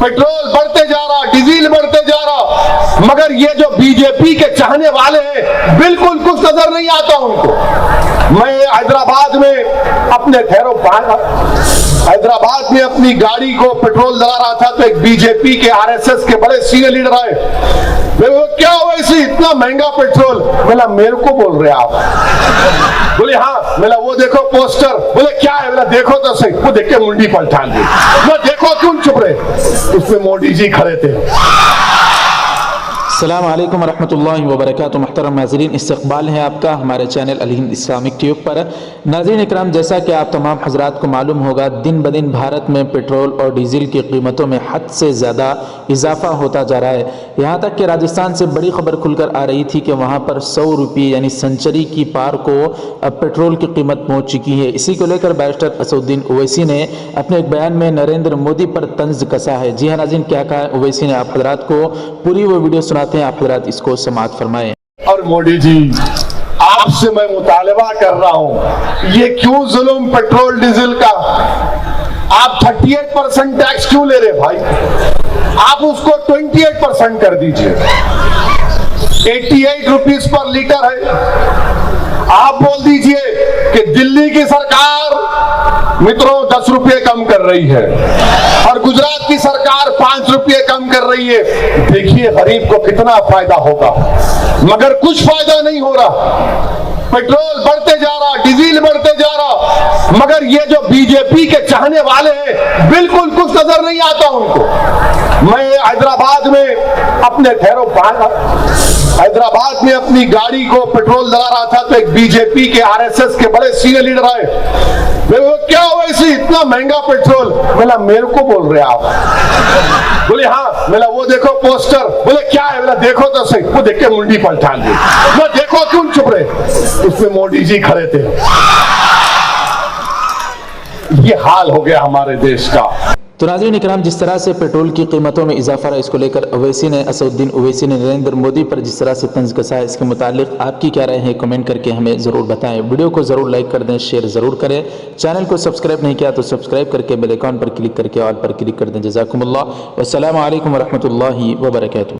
Petrol बढ़ते जा रहा, डीजल बढ़ते जा रहा, मगर ये जो बीजेपी के चाहने वाले हैं बिल्कुल कुछ नजर नहीं आता उनको। मैं हैदराबाद में हैदराबाद में अपनी गाड़ी को पेट्रोल डला रहा था तो एक बीजेपी के आरएसएस के बड़े सीनियर लीडर आए। वो क्या ओवैसी इतना महंगा पेट्रोल? बोला मेरे को बोल रहे आप? बोले हाँ। बोला वो देखो पोस्टर। बोले क्या है? बोला देखो तो सही। वो देख के मुंडी पलटा दी। वो देखो क्यों चुप रहे? उसमें मोदी जी खड़े थे। अस्सलाम वालेकुम वरहमतुल्लाहि वबरकातुहू। मुहतरम नाज़रीन, इस्तक़बाल है आपका हमारे चैनल अलहिंद इस्लामिक ट्यूब पर। नाज़रीन इकराम, जैसा कि आप तमाम हज़रात को मालूम होगा, दिन ब दिन भारत में पेट्रोल और डीज़ल की कीमतों में हद से ज़्यादा इजाफा होता जा रहा है। यहाँ तक कि राजस्थान से बड़ी खबर खुलकर आ रही थी कि वहाँ पर 100 रुपये यानी सेंचुरी की पार को अब पेट्रोल की कीमत पहुँच चुकी है। इसी को लेकर बैरिस्टर असदुद्दीन ओवैसी ने अपने एक बयान में नरेंद्र मोदी पर तंज कसा है। जी हाँ नाज़रीन, क्या कहा है ओवैसी ने, आप हज़रात को पूरी वो वीडियो सुनाते हैं, आप हज़रात इसको समाअत फरमाएं। और मोदी जी, आपसे मैं मुतालबा कर रहा हूं, ये क्यों जुल्म पेट्रोल डीजल का? आप 38% टैक्स क्यों ले रहे भाई? आप उसको 28% कर दीजिए। 88 रुपीज पर लीटर है। आप बोल दीजिए कि दिल्ली की सरकार मित्रों 10 रुपये कम कर रही है और गुजरात की सरकार 5 रुपये कम कर रही है। देखिए गरीब को कितना फायदा होगा, मगर कुछ फायदा नहीं हो रहा। पेट्रोल बढ़ते जा रहा, डीजल बढ़ते जा रहा, मगर ये जो बीजेपी के चाहने वाले हैं बिल्कुल कुछ नजर नहीं आता उनको। मैं हैदराबाद में अपनी गाड़ी को पेट्रोल डला रहा था तो एक बीजेपी के आरएसएस के बड़े सीनियर लीडर आए। वो क्या ओवैसी इतना महंगा पेट्रोल? बोला मेरे को बोल रहे आप? बोले हाँ। बोला वो देखो पोस्टर। बोले क्या है? बोला देखो तो सही। वो देख के मुंडी पलटा दी। वो देखो क्यों चुप रहे? उसमें मोदी जी खड़े थे। ये हाल हो गया हमारे देश का। तो नाज़रीन इकराम, जिस तरह से पेट्रोल की कीमतों में इजाफा रहा, इसको लेकर असदुद्दीन ओवैसी ने नरेंद्र मोदी पर जिस तरह से तंज कसा है, इसके मुतालिक आपकी क्या राय है कमेंट करके हमें ज़रूर बताएं। वीडियो को ज़रूर लाइक कर दें, शेयर ज़रूर करें। चैनल को सब्सक्राइब नहीं किया तो सब्सक्राइब करके बेल आइकन पर क्लिक करके ऑल पर क्लिक कर दें। जज़ाकुमुल्लाह। वस्सलामु अलैकुम वरहमतुल्लाहि वबरकातुहू।